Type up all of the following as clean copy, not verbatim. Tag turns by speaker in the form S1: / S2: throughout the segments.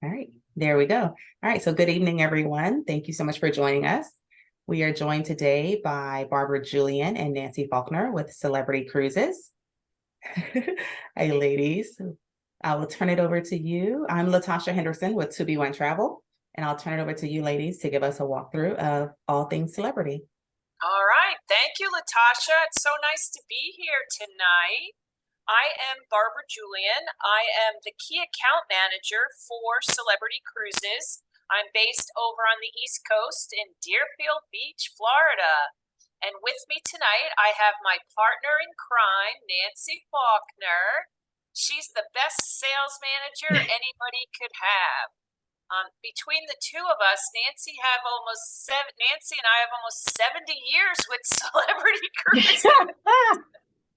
S1: All right, there we go. All right, so good evening, everyone. Thank you so much for joining us. We are joined today by Barbara Julian and Nancy Faulkner with Celebrity Cruises. Hey, ladies, I will turn it over to you. I'm Latasha Henderson with 2B1 Travel, and I'll turn it over to you, ladies, to give us a walkthrough of all things celebrity.
S2: All right. Thank you, Latasha. It's so nice to be here tonight. I am Barbara Julian. I am the key account manager for Celebrity Cruises. I'm based over on the East Coast in Deerfield Beach, Florida. And with me tonight, I have my partner in crime, Nancy Faulkner. She's the best sales manager anybody could have. Between the two of us, Nancy and I have almost 70 years with Celebrity Cruises.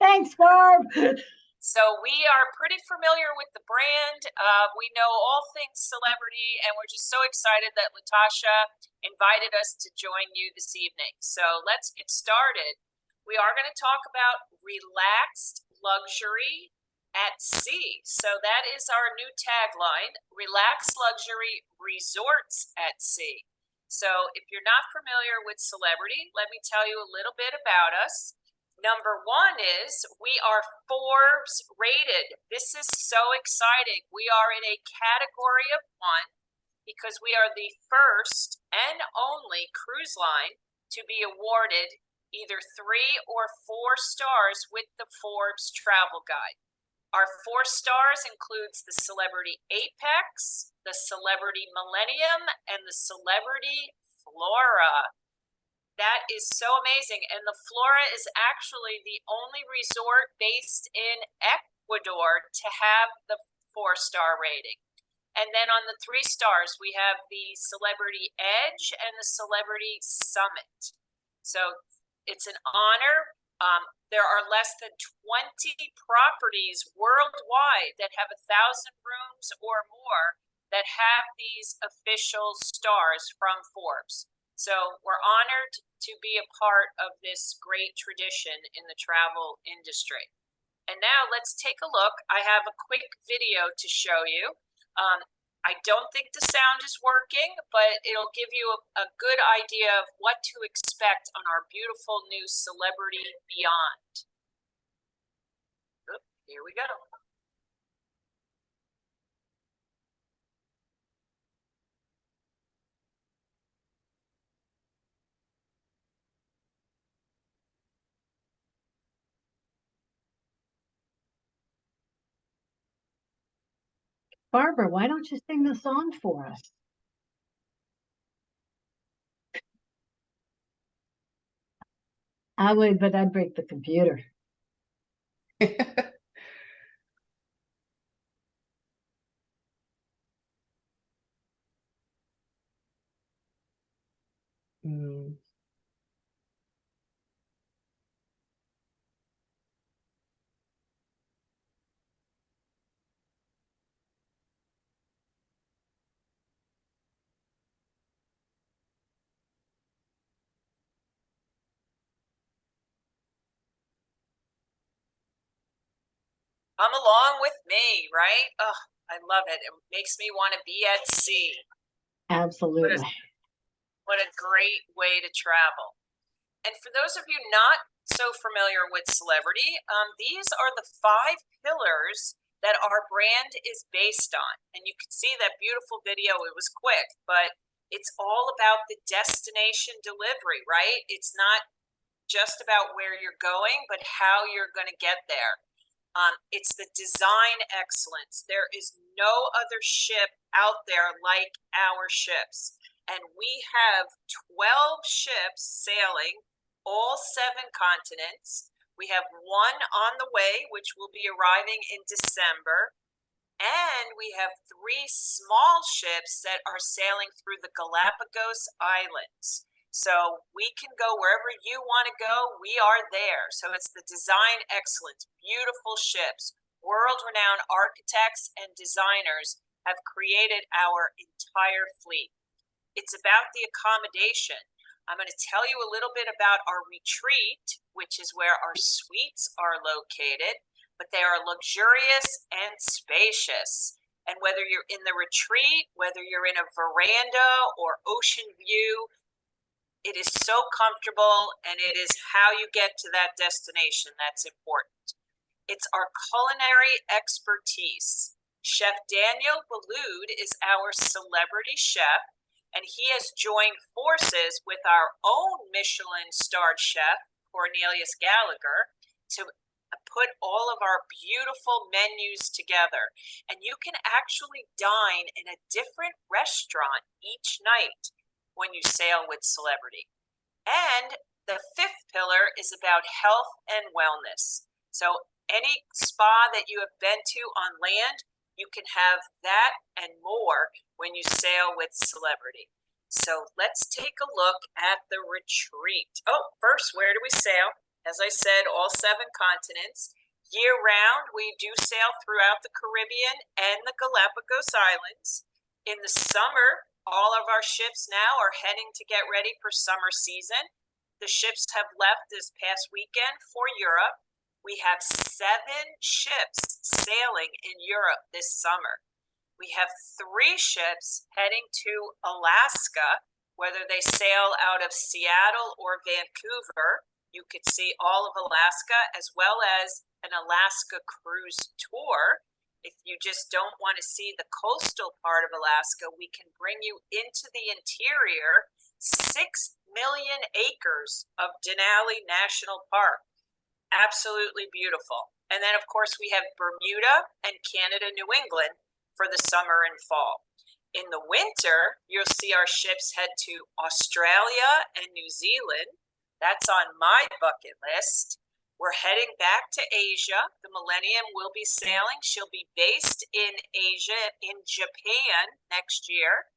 S3: Thanks, Barb.
S2: So we are pretty familiar with the brand. We know all things celebrity, and we're just so excited that Latasha invited us to join you this evening. So let's get started. We are going to talk about relaxed luxury at sea. So that is our new tagline, Relaxed Luxury Resorts at Sea. So if you're not familiar with Celebrity, let me tell you a little bit about us. Number one is we are Forbes rated. This is so exciting. We are in a category of one because we are the first and only cruise line to be awarded either 3 or 4 stars with the Forbes Travel Guide. Our 4 stars includes the Celebrity Apex, the Celebrity Millennium, and the Celebrity Flora. That is so amazing. And the Flora is actually the only resort based in Ecuador to have the 4-star rating. And then on the 3 stars, we have the Celebrity Edge and the Celebrity Summit. So it's an honor. There are less than 20 properties worldwide that have 1,000 rooms or more that have these official stars from Forbes. So we're honored to be a part of this great tradition in the travel industry. And now let's take a look. I have a quick video to show you. I don't think the sound is working, but it'll give you a good idea of what to expect on our beautiful new Celebrity Beyond. Oop, here we go.
S3: Barbara, why don't you sing the song for us? I would, but I'd break the computer.
S1: Mm.
S2: Come along with me, right? Oh, I love it. It makes me want to be at sea.
S3: Absolutely.
S2: What a great way to travel. And for those of you not so familiar with Celebrity, these are the 5 pillars that our brand is based on. And you can see that beautiful video. It was quick, but it's all about the destination delivery, right? It's not just about where you're going, but how you're going to get there. It's the design excellence. There is no other ship out there like our ships. And we have 12 ships sailing all 7 continents. We have 1 on the way, which will be arriving in December. And we have 3 small ships that are sailing through the Galapagos Islands. So we can go wherever you want to go. We are there. So it's the design excellence, beautiful ships, world-renowned architects and designers have created our entire fleet. It's about the accommodation. I'm going to tell you a little bit about our retreat, which is where our suites are located, but they are luxurious and spacious. And whether you're in the retreat, whether you're in a veranda or ocean view, it is so comfortable, and it is how you get to that destination that's important. It's our culinary expertise. Chef Daniel Boulud is our celebrity chef, and he has joined forces with our own Michelin-starred chef, Cornelius Gallagher, to put all of our beautiful menus together. And you can actually dine in a different restaurant each night when you sail with Celebrity. And the fifth pillar is about health and wellness. So any spa that you have been to on land, you can have that and more when you sail with Celebrity. So let's take a look at the retreat. Oh, first, where do we sail? As I said, all 7 continents. Year round, we do sail throughout the Caribbean and the Galapagos Islands. In the summer, all of our ships now are heading to get ready for summer season. The ships have left this past weekend for Europe. We have 7 ships sailing in Europe this summer. We have 3 ships heading to Alaska, whether they sail out of Seattle or Vancouver. You could see all of Alaska, as well as an Alaska cruise tour. If you just don't want to see the coastal part of Alaska, we can bring you into the interior, 6 million acres of Denali National Park. Absolutely beautiful. And then, of course, we have Bermuda and Canada, New England for the summer and fall. In the winter, you'll see our ships head to Australia and New Zealand. That's on my bucket list. We're heading back to Asia. The Millennium will be sailing. She'll be based in Asia, in Japan next year,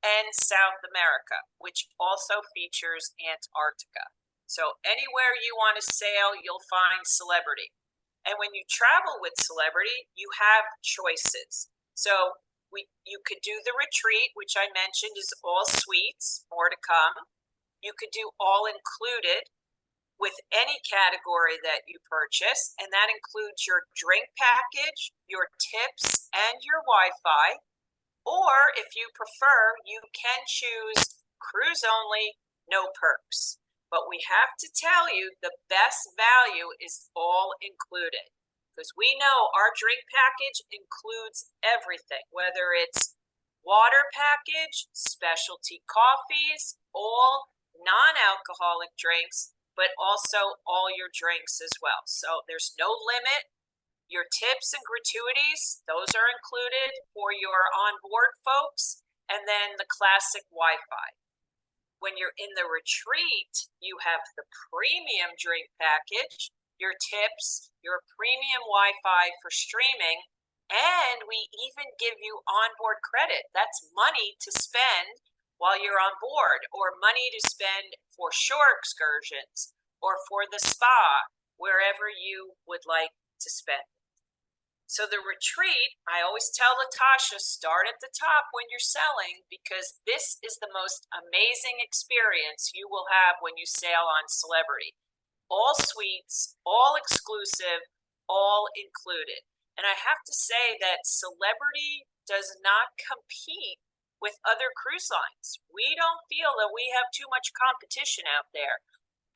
S2: and South America, which also features Antarctica. So anywhere you want to sail, you'll find Celebrity. And when you travel with Celebrity, you have choices. So you could do the retreat, which I mentioned is all suites, more to come. You could do all included with any category that you purchase, and that includes your drink package, your tips, and your Wi-Fi. Or if you prefer, you can choose cruise only, no perks. But we have to tell you, the best value is all included, because we know our drink package includes everything, whether it's water package, specialty coffees, all non-alcoholic drinks, but also all your drinks as well. So there's no limit. Your tips and gratuities, those are included for your onboard folks, and then the classic Wi-Fi. When you're in the retreat, you have the premium drink package, your tips, your premium Wi-Fi for streaming, and we even give you onboard credit. That's money to spend while you're on board, or money to spend for shore excursions or for the spa, wherever you would like to spend. So the retreat, I always tell Latasha, start at the top when you're selling, because this is the most amazing experience you will have when you sail on Celebrity. All suites, all exclusive, all included. And I have to say that Celebrity does not compete with other cruise lines. We don't feel that we have too much competition out there.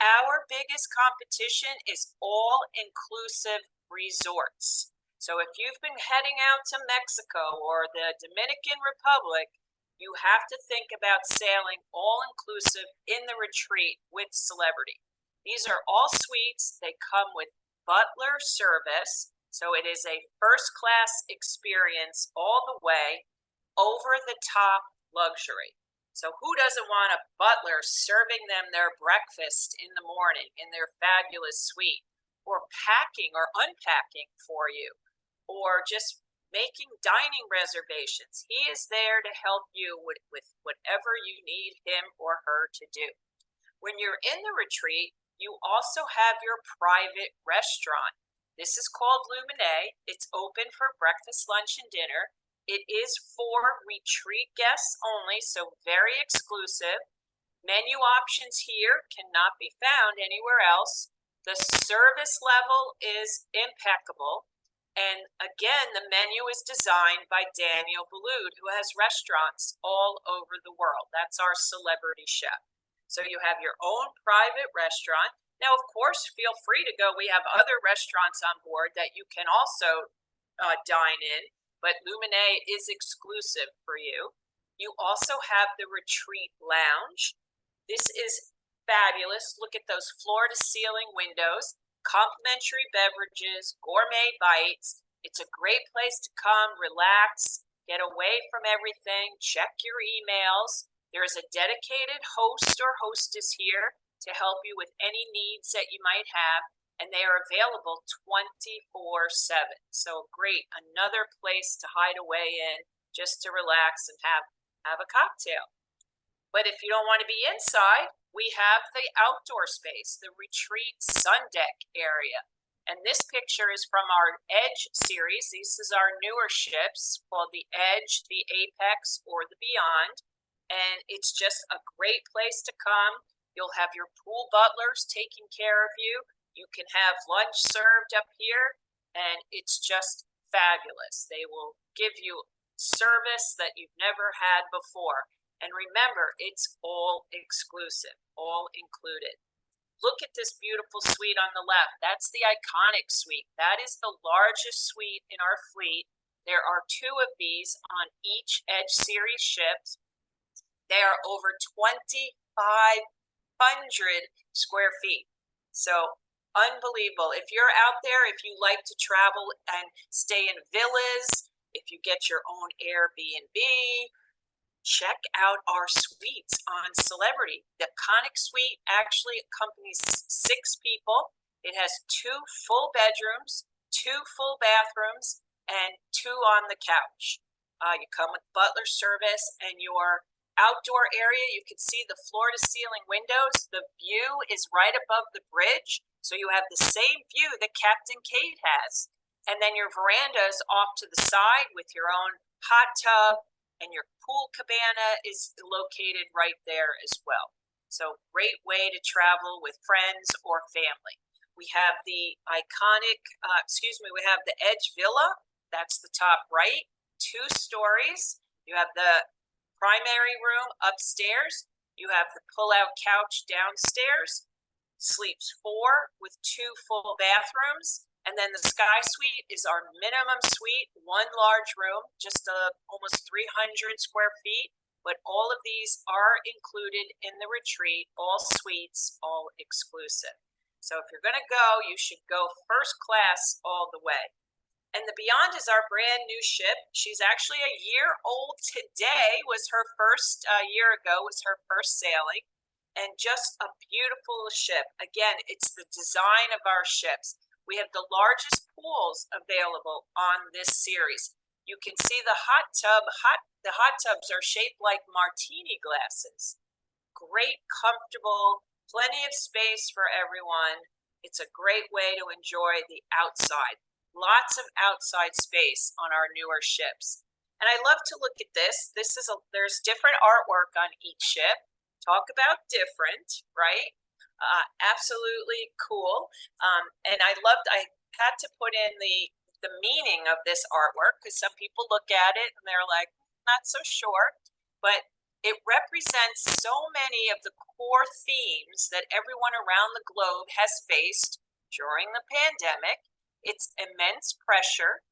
S2: Our biggest competition is all-inclusive resorts. So if you've been heading out to Mexico or the Dominican Republic, you have to think about sailing all-inclusive in the retreat with Celebrity. These are all suites. They come with butler service. So it is a first-class experience all the way, over-the-top luxury. So who doesn't want a butler serving them their breakfast in the morning in their fabulous suite, or packing or unpacking for you, or just making dining reservations? He is there to help you with whatever you need him or her to do. When you're in the retreat, you also have your private restaurant. This is called Lumine. It's open for breakfast, lunch, and dinner. It is for retreat guests only, so very exclusive. Menu options here cannot be found anywhere else. The service level is impeccable. And again, the menu is designed by Daniel Boulud, who has restaurants all over the world. That's our celebrity chef. So you have your own private restaurant. Now, of course, feel free to go. We have other restaurants on board that you can also dine in, but Lumine is exclusive for you. You also have the retreat lounge. This is fabulous. Look at those floor to ceiling windows, complimentary beverages, gourmet bites. It's a great place to come, relax, get away from everything, check your emails. There is a dedicated host or hostess here to help you with any needs that you might have, and they are available 24/7. So great, another place to hide away in just to relax and have a cocktail. But if you don't want to be inside, we have the outdoor space, the retreat sun deck area. And this picture is from our Edge series. This is our newer ships called the Edge, the Apex, or the Beyond. And it's just a great place to come. You'll have your pool butlers taking care of you. You can have lunch served up here, and it's just fabulous. They will give you service that you've never had before. And remember, it's all exclusive, all included. Look at this beautiful suite on the left. That's the iconic suite. That is the largest suite in our fleet. There are 2 of these on each Edge series ship. They are over 2,500 square feet. So unbelievable. If you're out there, if you like to travel and stay in villas, if you get your own Airbnb, check out our suites on Celebrity. The Conic Suite actually accompanies 6 people. It has 2 full bedrooms, 2 full bathrooms, and 2 on the couch. You come with butler service, and your outdoor area, you can see the floor to ceiling windows. The view is right above the bridge, so you have the same view that Captain Kate has. And then your veranda is off to the side with your own hot tub, and your pool cabana is located right there as well. So great way to travel with friends or family. We have the iconic, we have the Edge Villa. That's the top right, 2 stories. You have the primary room upstairs. You have the pull-out couch downstairs. Sleeps 4 with 2 full bathrooms. And then the Sky Suite is our minimum suite, 1 large room, just almost 300 square feet. But all of these are included in the retreat, all suites, all exclusive. So if you're going to go, you should go first class all the way. And the Beyond is our brand new ship. She's actually a year old today, was her first, year ago, was her first sailing. And just a beautiful ship. Again, it's the design of our ships. We have the largest pools available on this series. You can see the hot tubs are shaped like martini glasses. Great, comfortable, plenty of space for everyone. It's a great way to enjoy the outside. Lots of outside space on our newer ships. And I love to look at this. There's different artwork on each ship. Talk about different, right? Absolutely cool. And I had to put in the meaning of this artwork, because some people look at it and they're like, not so sure, but it represents so many of the core themes that everyone around the globe has faced during the pandemic. It's immense pressure,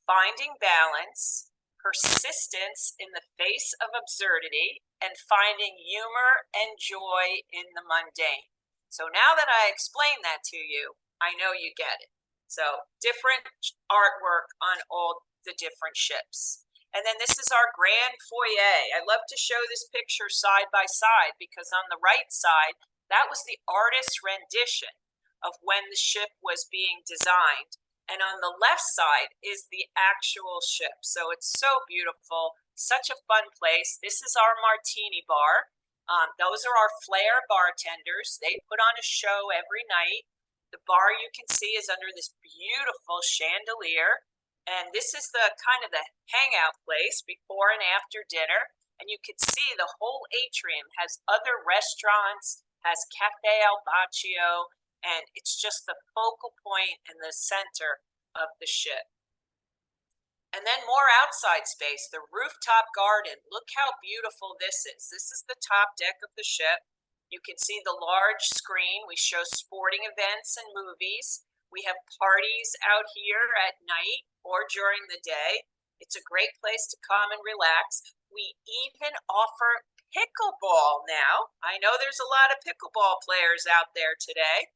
S2: finding balance, persistence in the face of absurdity, and finding humor and joy in the mundane. So now that I explained that to you, I know you get it. So different artwork on all the different ships. And then this is our grand foyer. I love to show this picture side by side, because on the right side, that was the artist's rendition of when the ship was being designed. And on the left side is the actual ship. So it's so beautiful, such a fun place. This is our martini bar. Those are our flair bartenders. They put on a show every night. The bar you can see is under this beautiful chandelier. And this is the kind of the hangout place before and after dinner. And you can see the whole atrium has other restaurants, has Cafe Al Baccio, and it's just the focal point in the center of the ship. And then more outside space, the rooftop garden. Look how beautiful this is. This is the top deck of the ship. You can see the large screen. We show sporting events and movies. We have parties out here at night or during the day. It's a great place to come and relax. We even offer pickleball now. I know there's a lot of pickleball players out there today.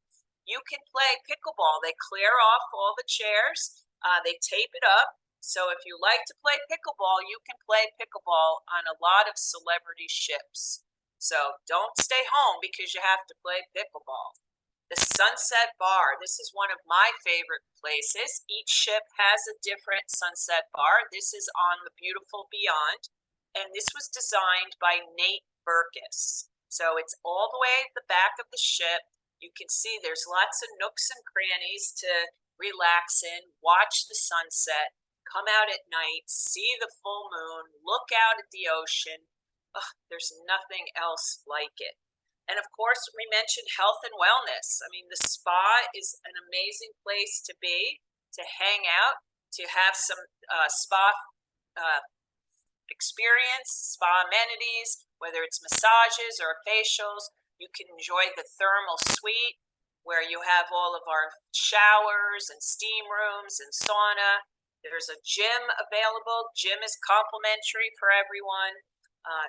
S2: You can play pickleball. They clear off all the chairs. They tape it up. So if you like to play pickleball, you can play pickleball on a lot of celebrity ships. So don't stay home because you have to play pickleball. The Sunset Bar. This is one of my favorite places. Each ship has a different sunset bar. This is on the beautiful Beyond. And this was designed by Nate Berkus. So it's all the way at the back of the ship. You can see there's lots of nooks and crannies to relax in, watch the sunset, come out at night, see the full moon, look out at the ocean. Oh, there's nothing else like it. And of course, we mentioned health and wellness. I mean, the spa is an amazing place to be, to hang out, to have some spa experience, spa amenities, whether it's massages or facials. You can enjoy the thermal suite where you have all of our showers and steam rooms and sauna. There's a gym available. Gym is complimentary for everyone.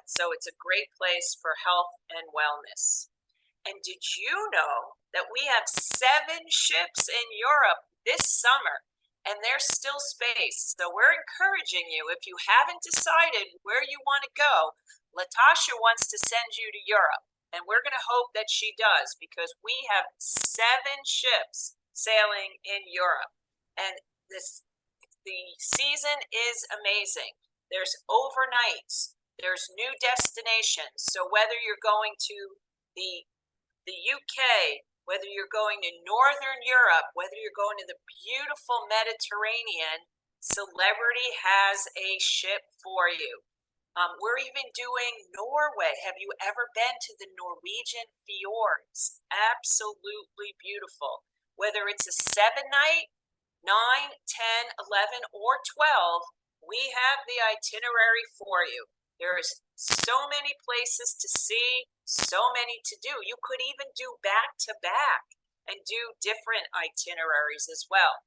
S2: So it's a great place for health and wellness. And did you know that we have 7 ships in Europe this summer, and there's still space? So we're encouraging you, if you haven't decided where you want to go, Latasha wants to send you to Europe. And we're going to hope that she does, because we have 7 ships sailing in Europe. And the season is amazing. There's overnights. There's new destinations. So whether you're going to the UK, whether you're going to Northern Europe, whether you're going to the beautiful Mediterranean, Celebrity has a ship for you. We're even doing Norway. Have you ever been to the Norwegian fjords? Absolutely beautiful. Whether it's a 7-night, 9, 10, 11, or 12, we have the itinerary for you. There's so many places to see, so many to do. You could even do back to back and do different itineraries as well.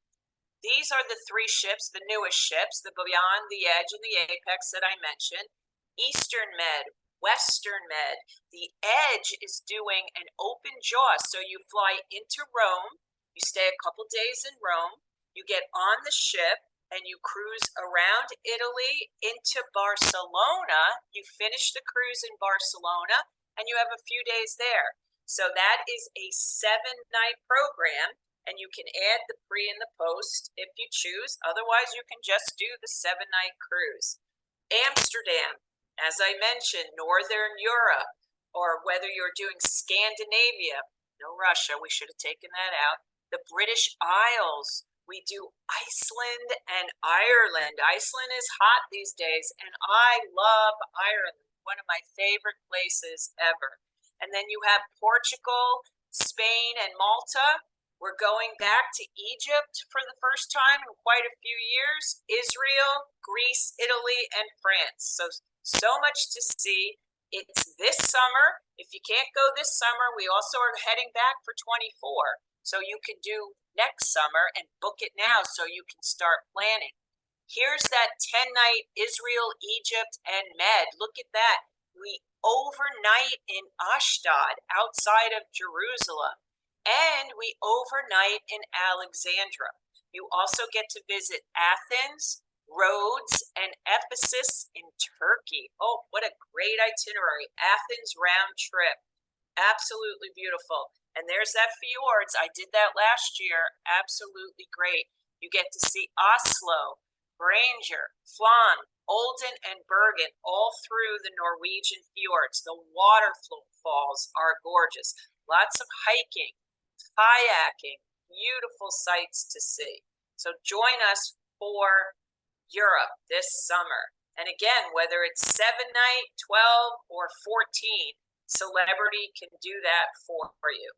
S2: These are the 3 ships, the newest ships, the Beyond, the Edge, and the Apex that I mentioned. Eastern Med, Western Med. The Edge is doing an open jaw. So you fly into Rome, you stay a couple days in Rome, you get on the ship, and you cruise around Italy into Barcelona. You finish the cruise in Barcelona, and you have a few days there. So that is a 7-night program, and you can add the pre and the post if you choose. Otherwise, you can just do the 7-night cruise. Amsterdam, as I mentioned, Northern Europe, or whether you're doing Scandinavia, no Russia, we should have taken that out. The British Isles. We do Iceland and Ireland. Iceland is hot these days, and I love Ireland, one of my favorite places ever. And then you have Portugal, Spain, and Malta. We're going back to Egypt for the first time in quite a few years, Israel, Greece, Italy, and France. So much to see. It's this summer. If you can't go this summer, we also are heading back for 24. So you can do next summer and book it now so you can start planning. Here's that 10-night Israel, Egypt, and Med. Look at that. We overnight in Ashdod outside of Jerusalem, and we overnight in Alexandria. You also get to visit Athens, Rhodes, and Ephesus in Turkey. Oh, what a great itinerary. Athens round trip. Absolutely beautiful. And there's that fjords. I did that last year. Absolutely great. You get to see Oslo, Granger, Flan, Olden, and Bergen all through the Norwegian fjords. The waterfalls are gorgeous. Lots of hiking, kayaking, beautiful sights to see. So join us for Europe this summer. And again, whether it's 7-night, 12, or 14, Celebrity can do that for you.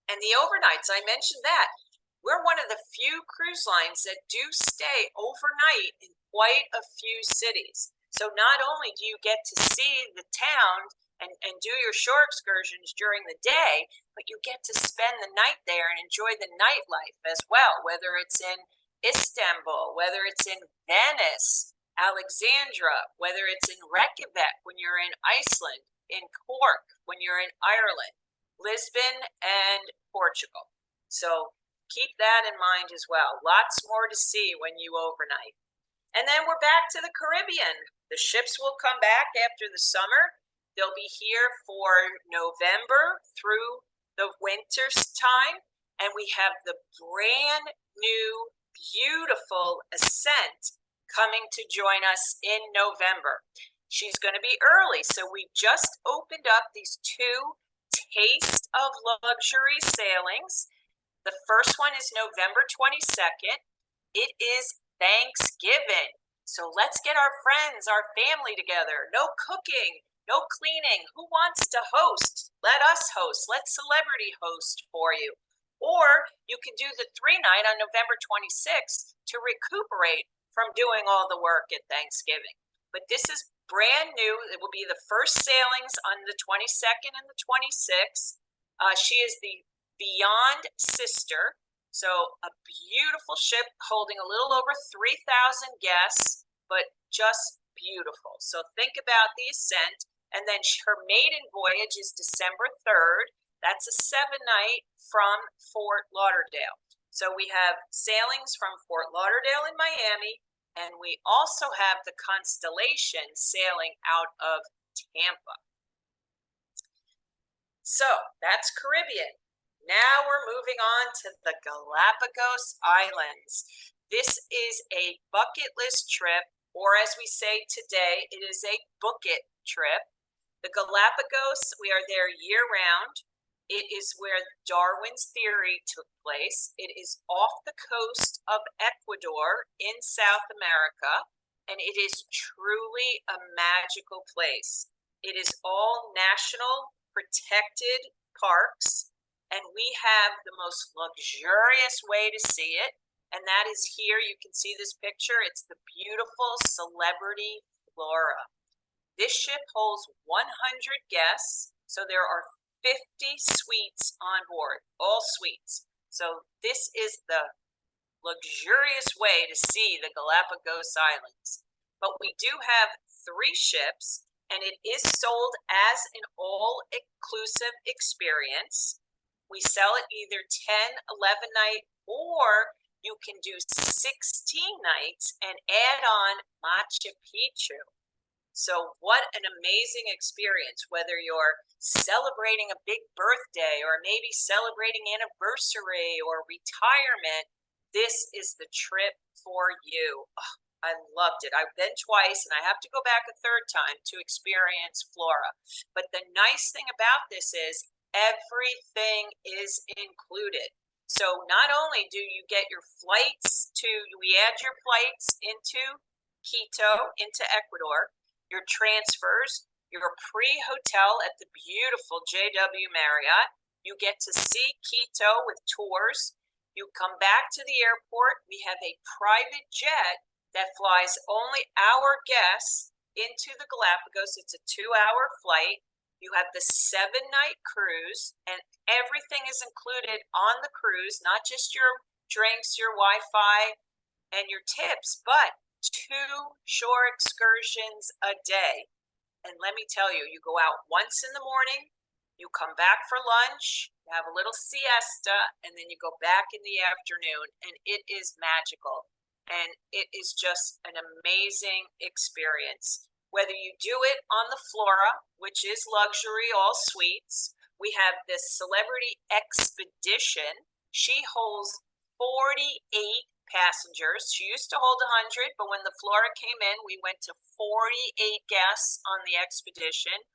S2: And the overnights, I mentioned that. we're one of the few cruise lines that do stay overnight in quite a few cities. So not only do you get to see the town and do your shore excursions during the day, but you get to spend the night there and enjoy the nightlife as well, whether it's in Istanbul, whether it's in Venice, Alexandra, whether it's in Reykjavik when you're in Iceland, in Cork when you're in Ireland, Lisbon, and Portugal. So keep that in mind as well. Lots more to see when you overnight. And then we're back to the Caribbean. The ships will come back after the summer. They'll be here for November through the winter time. And we have the brand new, beautiful Ascent coming to join us in November. She's going to be early. So we just opened up these 2 Taste of Luxury sailings. The first one is November 22nd. It is Thanksgiving. So let's get our friends, our family together. No cooking, no cleaning. Who wants to host? Let us host. Let Celebrity host for you. Or you can do the 3-night on November 26th to recuperate from doing all the work at Thanksgiving. But this is brand new. It will be the first sailings on the 22nd and the 26th. She is the Beyond Sister. So a beautiful ship holding a little over 3,000 guests, but just beautiful. So think about the Ascent. And then her maiden voyage is December 3rd. That's a 7-night from Fort Lauderdale. So we have sailings from Fort Lauderdale in Miami, and we also have the Constellation sailing out of Tampa. So that's Caribbean. Now we're moving on to the Galapagos Islands. This is a bucket list trip, or as we say today, it is a book it trip. The Galapagos, we are there year round. It is where Darwin's theory took place. It is off the coast of Ecuador in South America, and it is truly a magical place. It is all national protected parks. And we have the most luxurious way to see it. And that is here. You can see this picture. It's the beautiful Celebrity Flora. This ship holds 100 guests. So there are 50 suites on board, all suites. So this is the luxurious way to see the Galapagos Islands. But we do have 3 ships, and it is sold as an all-inclusive experience. We sell it either 10, 11 night, or you can do 16 nights and add on Machu Picchu. So what an amazing experience, whether you're celebrating a big birthday or maybe celebrating anniversary or retirement, this is the trip for you. Oh, I loved it. I've been twice and I have to go back a 3rd time to experience Flora. But the nice thing about this is everything is included. So not only do you get your flights we add your flights into Quito, into Ecuador, your transfers, your pre-hotel at the beautiful JW Marriott. You get to see Quito with tours. You come back to the airport. We have a private jet that flies only our guests into the Galapagos. It's a 2-hour flight. You have the 7-night cruise, and everything is included on the cruise, not just your drinks, your Wi-Fi, and your tips, but 2 shore excursions a day. And let me tell you, you go out once in the morning, you come back for lunch, you have a little siesta, and then you go back in the afternoon, and it is magical. And it is just an amazing experience. Whether you do it on the Flora, which is luxury, all suites, we have this Celebrity Expedition. She holds 48 passengers. She used to hold 100, but when the Flora came in, we went to 48 guests on the expedition.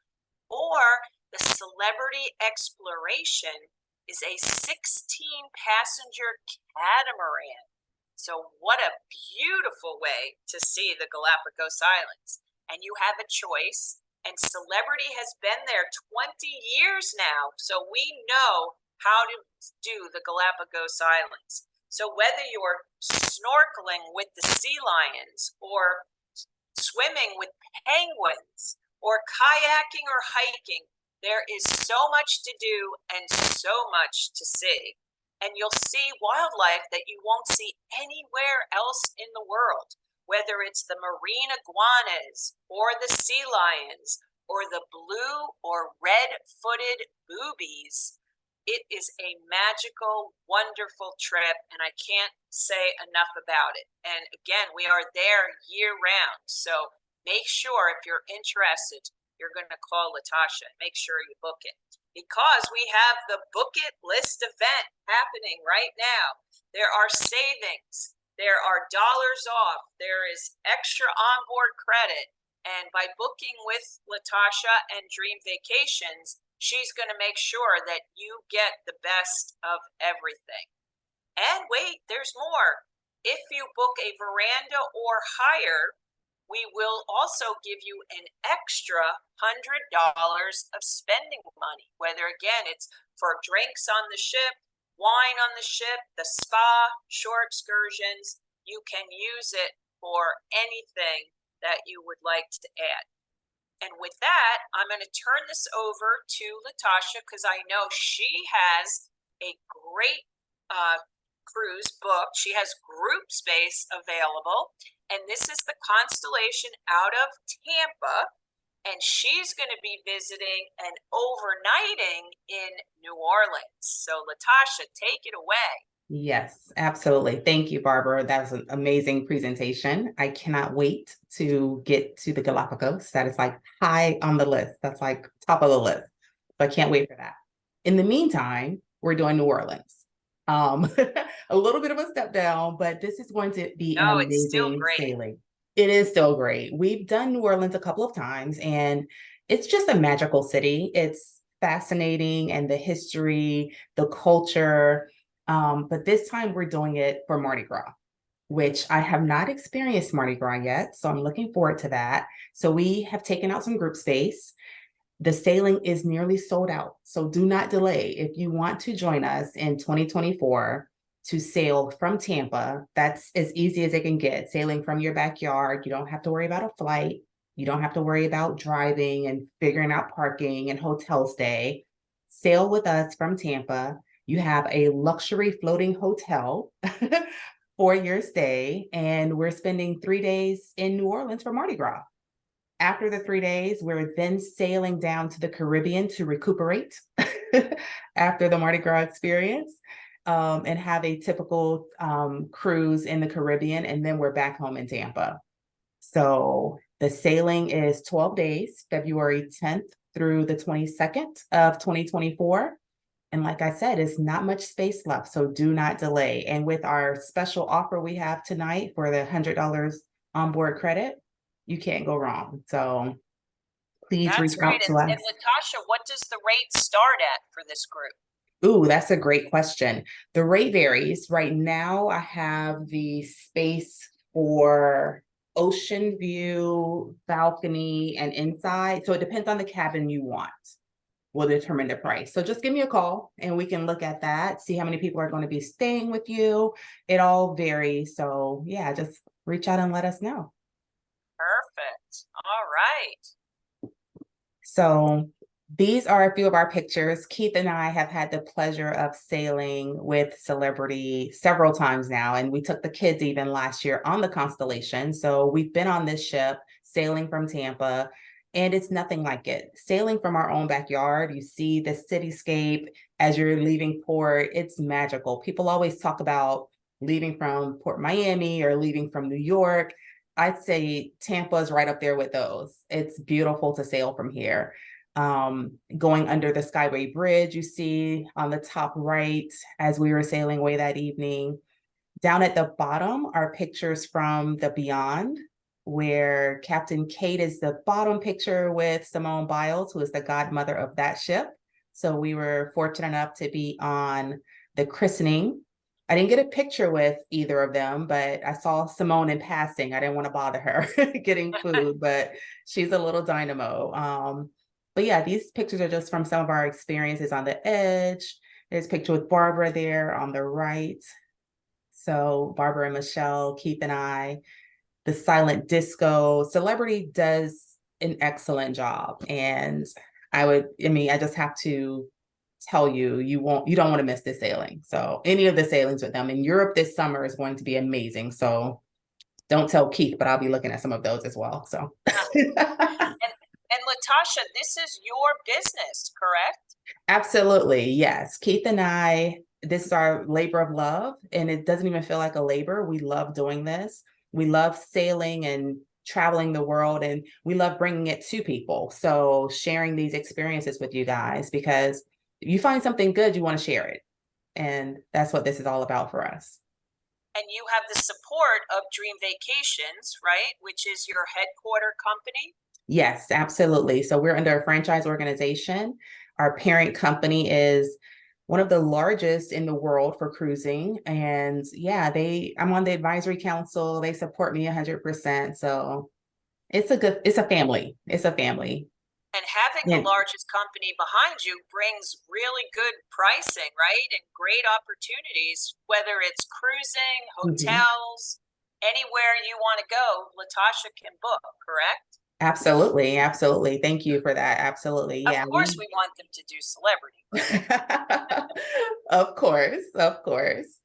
S2: Or the Celebrity Exploration is a 16-passenger catamaran. So what a beautiful way to see the Galapagos Islands. And you have a choice. And Celebrity has been there 20 years now. So we know how to do the Galapagos Islands. So whether you're snorkeling with the sea lions or swimming with penguins or kayaking or hiking, there is so much to do and so much to see. And you'll see wildlife that you won't see anywhere else in the world, whether it's the marine iguanas or the sea lions or the blue or red-footed boobies. It is a magical, wonderful trip, and I can't say enough about it. And again, we are there year round. So make sure if you're interested, you're going to call Latasha. Make sure you book it because we have the Book It List event happening right now. There are savings, there are dollars off, there is extra onboard credit. And by booking with Latasha and Dream Vacations, she's going to make sure that you get the best of everything. And wait, there's more. If you book a veranda or higher, we will also give you an extra $100 of spending money, whether again, it's for drinks on the ship, wine on the ship, the spa, shore excursions. You can use it for anything that you would like to add. And with that, I'm going to turn this over to Latasha because I know she has a great cruise booked. She has group space available. And this is the Constellation out of Tampa. And she's going to be visiting and overnighting in New Orleans. So Latasha, take it away.
S1: Yes, absolutely. Thank you, Barbara. That was an amazing presentation. I cannot wait to get to the Galapagos. That is like high on the list. That's like top of the list. So I can't wait for that. In the meantime, we're doing New Orleans. A little bit of a step down, but this is going to be an
S2: it's still
S1: amazing
S2: great.
S1: sailing. It is still great. We've done New Orleans a couple of times, and it's just a magical city. It's fascinating, and the history, the culture. But this time we're doing it for Mardi Gras, which I have not experienced Mardi Gras yet. So I'm looking forward to that. So we have taken out some group space. The sailing is nearly sold out. So do not delay. If you want to join us in 2024 to sail from Tampa, that's as easy as it can get. Sailing from your backyard. You don't have to worry about a flight. You don't have to worry about driving and figuring out parking and hotel stay. Sail with us from Tampa. You have a luxury floating hotel for your stay, and we're spending 3 days in New Orleans for Mardi Gras. After the 3 days, we're then sailing down to the Caribbean to recuperate after the Mardi Gras experience, and have a typical cruise in the Caribbean, and then we're back home in Tampa. So the sailing is 12 days, February 10th through the 22nd of 2024. And like I said, it's not much space left, so do not delay. And with our special offer we have tonight for the $100 onboard credit, you can't go wrong. So please reach out to us.
S2: And Latasha, what does the rate start at for this group?
S1: Ooh, that's a great question. The rate varies. Right now, I have the space for ocean view, balcony, and inside. So it depends on the cabin you want. Will determine the price. So just give me a call and we can look at that, see how many people are going to be staying with you. It all varies. So yeah, just reach out and let us know.
S2: Perfect. All right.
S1: So these are a few of our pictures. Keith and I have had the pleasure of sailing with Celebrity several times now, and we took the kids even last year on the Constellation. So we've been on this ship sailing from Tampa, and it's nothing like it. Sailing from our own backyard, you see the cityscape as you're leaving port. It's magical. People always talk about leaving from Port Miami or leaving from New York. I'd say Tampa is right up there with those. It's beautiful to sail from here. Going under the Skyway Bridge, you see on the top right as we were sailing away that evening. Down at the bottom are pictures from the Beyond, where Captain Kate is the bottom picture with Simone Biles, who is the godmother of that ship. So we were fortunate enough to be on the christening. I didn't get a picture with either of them, but I saw Simone in passing. I didn't want to bother her getting food, but she's a little dynamo. But yeah, these pictures are just from some of our experiences on the edge. There's a picture with Barbara there on the right. So Barbara and Michelle, Keith and I, the silent disco. Celebrity does an excellent job. And I just have to tell you, you don't want to miss this sailing. So any of the sailings with them in Europe this summer is going to be amazing. So don't tell Keith, but I'll be looking at some of those as well. So
S2: And Latasha, this is your business, correct?
S1: absolutely, yes. Keith and I, this is our labor of love, and it doesn't even feel like a labor. We love doing this. We love sailing and traveling the world, and we love bringing it to people. So sharing these experiences with you guys, because you find something good, you want to share it. And that's what this is all about for us.
S2: And you have the support of Dream Vacations, right? Which is your headquarter company.
S1: Yes, absolutely. So we're under a franchise organization. Our parent company is one of the largest in the world for cruising. And yeah, I'm on the advisory council. They support me 100%. So it's a family. It's a family.
S2: And having the
S1: Yeah.
S2: largest company behind you brings really good pricing, right? And great opportunities, whether it's cruising,
S1: Mhm.
S2: hotels, anywhere you want to go, Latasha can book, correct?
S1: Absolutely. Absolutely. Thank you for that. Absolutely.
S2: Of
S1: Yeah.
S2: course, we want them to do celebrity.
S1: Of course, of course.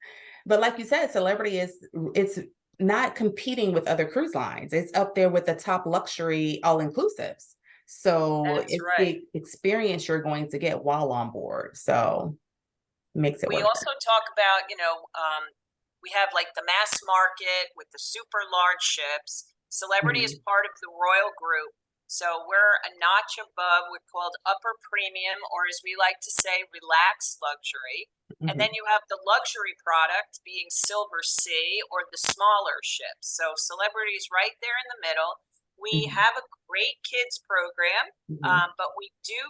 S1: But like you said, celebrity it's not competing with other cruise lines. It's up there with the top luxury all-inclusives. So
S2: That's
S1: it's
S2: right.
S1: the experience you're going to get while on board. So makes it
S2: We
S1: worth
S2: also talk about, we have like the mass market with the super large ships. Celebrity is
S1: it.
S2: part of the Royal Group. So we're a notch above. We're called upper premium, or as we like to say, relaxed luxury. And
S1: Mhm.
S2: then you have the luxury product being Silver Sea or the smaller ships. So Celebrity is right there in the middle. We
S1: Mhm.
S2: have a great kids program,
S1: Mhm.
S2: but we do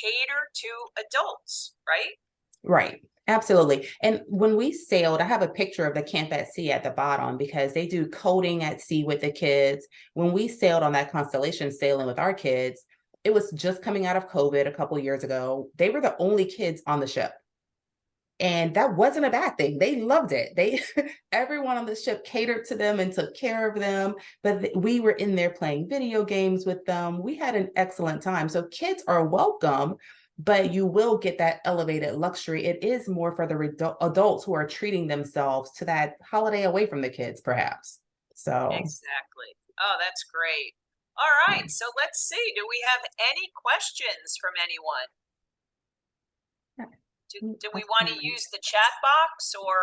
S2: cater to adults, right?
S1: Right. Absolutely. And when we sailed, I have a picture of the camp at sea at the bottom because they do coding at sea with the kids. When we sailed on that Constellation sailing with our kids, it was just coming out of COVID a couple years ago. They were the only kids on the ship. And that wasn't a bad thing. They loved it. They everyone on the ship catered to them and took care of them. But we were in there playing video games with them. We had an excellent time. So kids are welcome, but you will get that elevated luxury. It is more for the adults who are treating themselves to that holiday away from the kids, perhaps. So
S2: Exactly. Oh, that's great. All
S1: yeah.
S2: right. So let's see. Do we have any questions from anyone? Do we want to use the chat box or?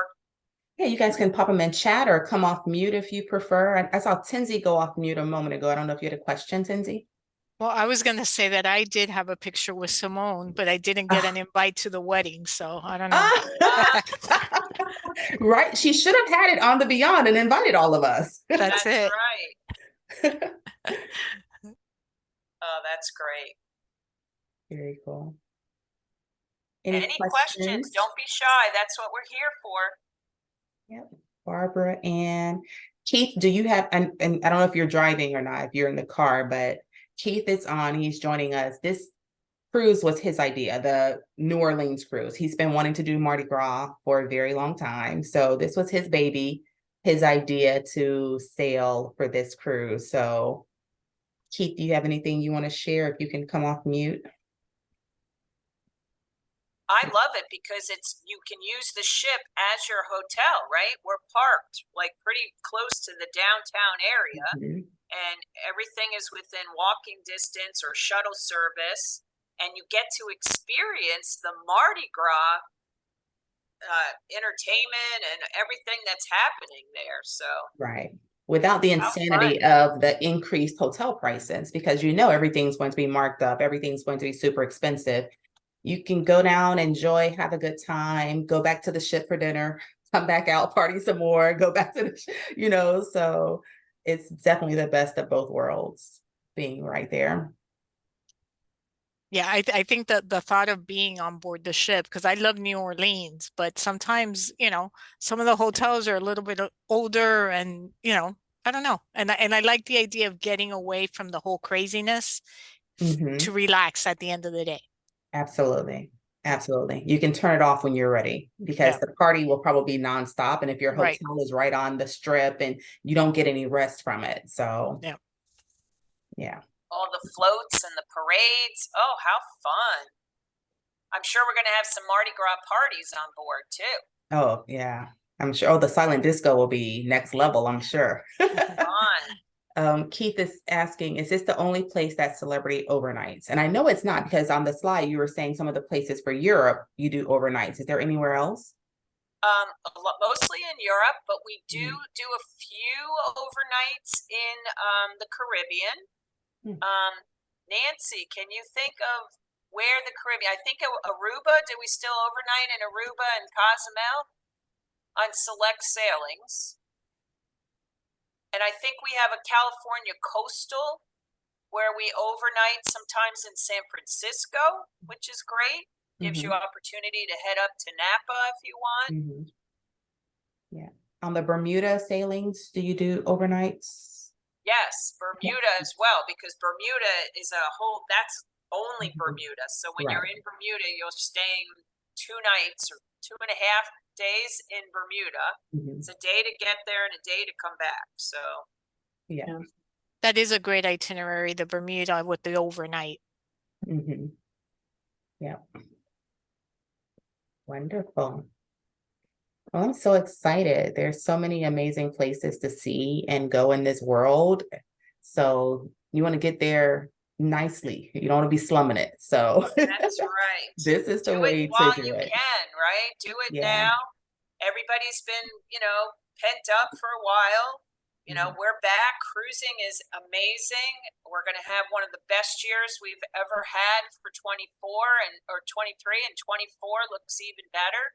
S1: Yeah, you guys can pop them in chat or come off mute if you prefer. I saw Tinsy go off mute a moment ago. I don't know if you had a question, Tinsy.
S4: Well, I was going to say that I did have a picture with Simone, but I didn't get an invite to the wedding, so I don't know.
S1: Right. She should have had it on the Beyond and invited all of us.
S4: That's
S2: That's
S4: it.
S2: right. Oh, that's great.
S1: Very cool.
S2: Any questions? Don't be shy. That's what we're here for.
S1: Yep. Barbara and Keith, do you have, and I don't know if you're driving or not, if you're in the car, but Keith is on, he's joining us. This cruise was his idea, the New Orleans cruise. He's been wanting to do Mardi Gras for a very long time. So this was his baby, his idea to sail for this cruise. So Keith, do you have anything you want to share? If you can come off mute.
S2: I love it because you can use the ship as your hotel, right? We're parked like pretty close to the downtown area,
S1: Mhm.
S2: and everything is within walking distance or shuttle service, and you get to experience the Mardi Gras entertainment and everything that's happening there. So
S1: Right. Without the
S2: how fun!
S1: insanity of the increased hotel prices, because you know everything's going to be marked up, everything's going to be super expensive. You can go down, enjoy, have a good time, go back to the ship for dinner, come back out, party some more, go back to so it's definitely the best of both worlds being right there.
S4: Yeah, I think that the thought of being on board the ship, because I love New Orleans, but sometimes, some of the hotels are a little bit older and, I don't know. And I like the idea of getting away from the whole craziness
S1: Hmm.
S4: to relax at the end of the day.
S1: Absolutely. Absolutely. You can turn it off when you're ready because
S4: Yeah.
S1: the party will probably be nonstop. And if your
S4: Right.
S1: hotel is right on the strip and you don't get any rest from it. So,
S4: Yeah.
S1: yeah.
S2: All the floats and the parades. Oh, how fun. I'm sure we're going to have some Mardi Gras parties on board too.
S1: Oh, yeah. I'm sure. Oh, the silent disco will be next level, I'm sure.
S2: Fun.
S1: Keith is asking, is this the only place that celebrity overnights? And I know it's not because on the slide you were saying some of the places for Europe you do overnights. Is there anywhere else?
S2: Mostly in Europe, but we do
S1: Mhm.
S2: do a few overnights in the Caribbean.
S1: Hmm.
S2: Nancy, can you think of where the Caribbean? I think Aruba. Did we still overnight in Aruba and Cozumel on select sailings? And I think we have a California coastal where we overnight sometimes in San Francisco, which is great. Gives you
S1: Mhm.
S2: opportunity to head up to Napa if you want.
S1: Mhm. Yeah. On the Bermuda sailings, do you do overnights?
S2: Yes, Bermuda as well, because Bermuda is that's only
S1: Mhm.
S2: Bermuda. So when
S1: Right.
S2: you're in Bermuda, you're staying 2 nights or 2.5 days in Bermuda.
S1: Mhm.
S2: It's a day to get there and a day to come back. So
S1: Yeah.
S3: Yeah.
S4: That is a great itinerary, the Bermuda with the overnight.
S1: Mhm. Yeah. Wonderful. Well, I'm so excited. There's so many amazing places to see and go in this world. So you want to get there nicely. You don't want to be slumming it. So
S2: that's right.
S1: this is the
S2: Do it
S1: way to
S2: while
S1: do
S2: you
S1: it.
S2: can, right? Do it
S1: Yeah.
S2: now. Everybody's been, pent up for a while.
S1: Mhm.
S2: We're back. Cruising is amazing. We're going to have one of the best years we've ever had for 24 or 23, and 24 looks even better.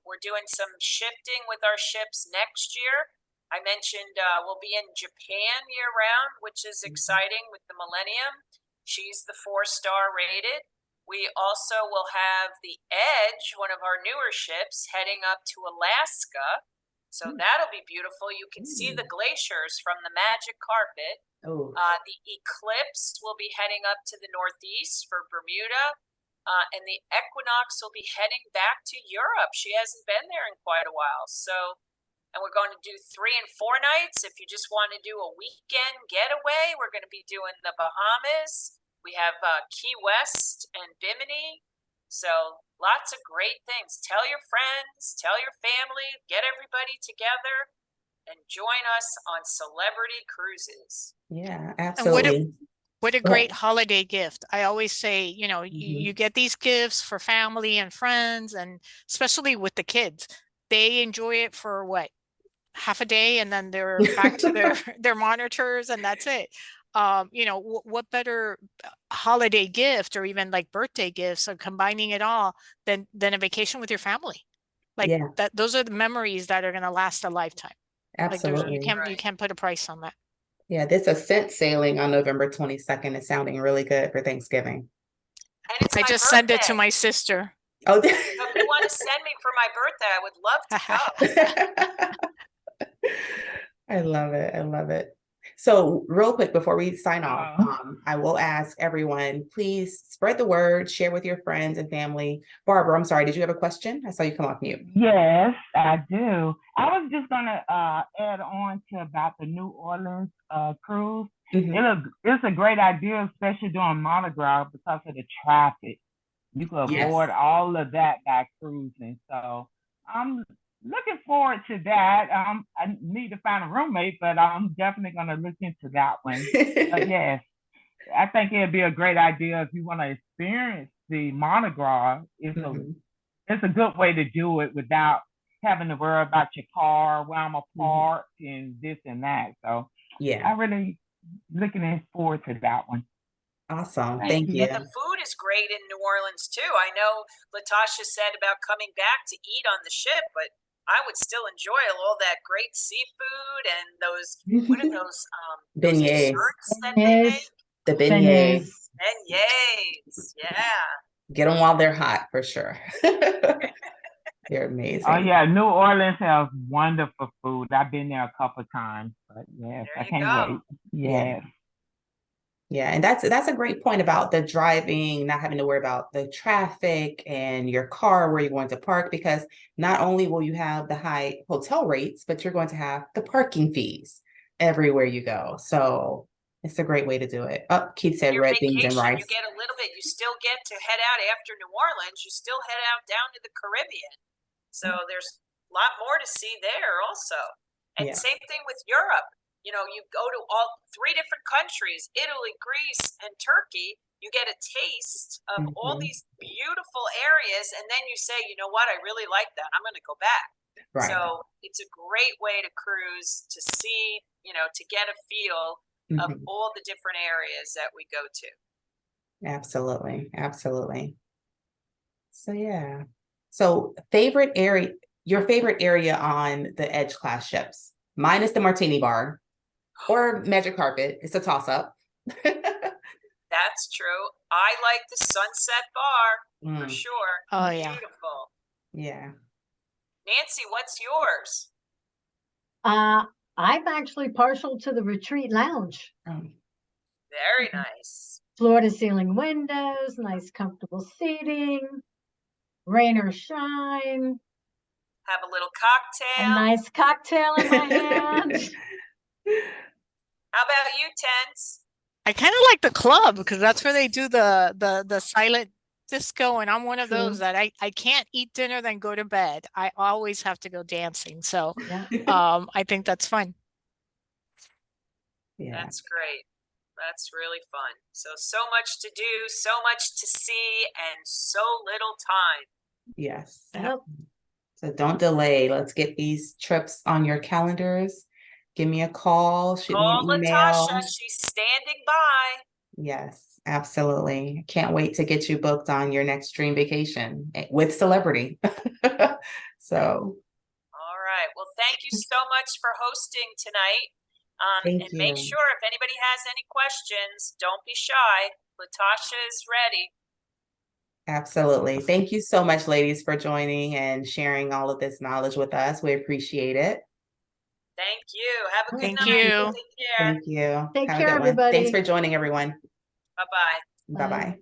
S2: We're doing some shifting with our ships next year. I mentioned we'll be in Japan year round, which is exciting with the Millennium. She's the 4-star rated. We also will have the Edge, one of our newer ships, heading up to Alaska. So that'll be beautiful. You can see the glaciers from the magic carpet.
S1: Oh,
S2: The Eclipse will be heading up to the Northeast for Bermuda. And the Equinox will be heading back to Europe. She hasn't been there in quite a while. So, and we're going to do 3 and 4 nights. If you just want to do a weekend getaway, we're going to be doing the Bahamas. We have Key West and Bimini. So lots of great things. Tell your friends, tell your family, get everybody together and join us on Celebrity Cruises.
S1: yeah,
S4: And what a
S1: absolutely.
S4: what a
S1: Go ahead.
S4: great holiday gift. I always say, you
S1: Mhm.
S4: get these gifts for family and friends, and especially with the kids. They enjoy it for what, half a day, and then they're back to their their monitors, and that's it. What better holiday gift, or even like birthday gifts, or combining it all, than a vacation with your family. Like
S1: Yeah,
S4: that, those are the memories that are going to last a lifetime. Like there's you
S1: absolutely.
S4: can't you
S2: Right.
S4: can't put a price on that.
S1: Yeah, this ascent sailing on November 22nd is sounding really good for Thanksgiving.
S2: And it's
S4: I
S2: my
S4: just send it to
S2: birthday.
S4: my sister.
S1: Oh,
S2: So if you want to send me for my birthday, I would love to go.
S1: I love it. I love it. So, real quick before we sign off, I will ask everyone, please spread the word, share with your friends and family. Barbara, I'm sorry, did you have a question? I saw you come off mute.
S5: Yes, I do. I was just gonna add on to about the New Orleans cruise.
S1: Mhm.
S5: It's a great idea, especially during Mardi Gras because of the traffic. You could
S1: Yes.
S5: avoid all of that by cruising. So I'm looking forward to that. I need to find a roommate, but I'm definitely gonna look into that one. But yes, I think it'd be a great idea if you want to experience the Mardi Gras.
S1: Mhm.
S5: It's a good way to do it without having to worry about your car, where I'm gonna
S1: Mhm.
S5: park, and this and that. So
S1: Yeah.
S5: I really looking forward to that one.
S1: Awesome.
S5: Thank
S1: Thank
S2: And
S5: you.
S1: you.
S2: the food is great in New Orleans too. I know Latasha said about coming back to eat on the ship, but I would still enjoy all that great seafood and what are those
S1: Beignets.
S2: desserts that they
S3: Yes.
S2: make?
S1: The
S3: Beignets.
S1: beignets.
S2: Beignets, yeah.
S1: Get them while they're hot for sure. They're
S5: Oh
S1: amazing.
S5: yeah, New Orleans has wonderful food. I've been there a couple times, but yes,
S2: There
S5: I
S2: you
S5: can't
S2: go.
S5: wait.
S1: Yeah.
S5: Yes.
S1: Yeah, and that's a great point about the driving, not having to worry about the traffic and your car where you're going to park, because not only will you have the high hotel rates, but you're going to have the parking fees everywhere you go. So it's a great way to do it. Oh, Keith said
S2: Your
S1: red beans and
S2: vacation, you
S1: rice.
S2: get a little bit, you still get to head out after New Orleans, you still head out down to the Caribbean. So there's a lot more to see there also. And
S1: Yeah.
S2: same thing with Europe. You know, you go to all 3 different countries, Italy, Greece, and Turkey. You get a taste of all
S1: Mhm.
S2: these beautiful areas, and then you say, you know what, I really like that. I'm going to go back.
S1: Right.
S2: So it's a great way to cruise, to see, you know, to get a feel of
S1: Mhm.
S2: all the different areas that we go to.
S1: Absolutely. Absolutely. So yeah. So favorite area, your favorite area on the Edge class ships. Mine is the Martini Bar or Magic Carpet. It's a toss up.
S2: That's true. I like the Sunset Bar for sure.
S4: Oh, yeah.
S2: Beautiful.
S1: Yeah.
S2: Nancy, what's yours?
S3: I'm actually partial to the retreat lounge.
S2: Very nice.
S3: Floor to ceiling windows, nice comfortable seating, rain or shine,
S2: Have a little
S3: a
S2: cocktail.
S3: nice cocktail in my hand.
S2: How about you, Tens?
S4: I kind of like the club because that's where they do the silent disco, and I'm one of those
S3: True.
S4: that I can't eat dinner then go to bed. I always have to go dancing. So
S3: Yeah.
S4: I think that's fun.
S1: Yeah.
S2: That's great. That's really fun. So much to do, so much to see, and so little time.
S1: Yes.
S3: Yep.
S1: So don't delay. Let's get these trips on your calendars. Give me a call, shoot me
S2: Call
S1: an
S2: Latasha.
S1: email.
S2: She's standing by.
S1: Yes, absolutely. Can't wait to get you booked on your next dream vacation with celebrity. So
S2: All right. Well, thank you so much for hosting tonight.
S1: thank
S2: And make
S1: you.
S2: sure if anybody has any questions, don't be shy. Latasha is ready.
S1: Absolutely. Thank you so much, ladies, for joining and sharing all of this knowledge with us. We appreciate it.
S2: Thank you. Have a good
S4: Thank
S2: night.
S4: you.
S2: Take care.
S1: Thank you.
S3: Take
S1: Have a
S3: care,
S1: good one. Thanks
S3: everybody.
S1: for joining, everyone.
S2: Bye-bye.
S3: Bye.
S1: Bye-bye.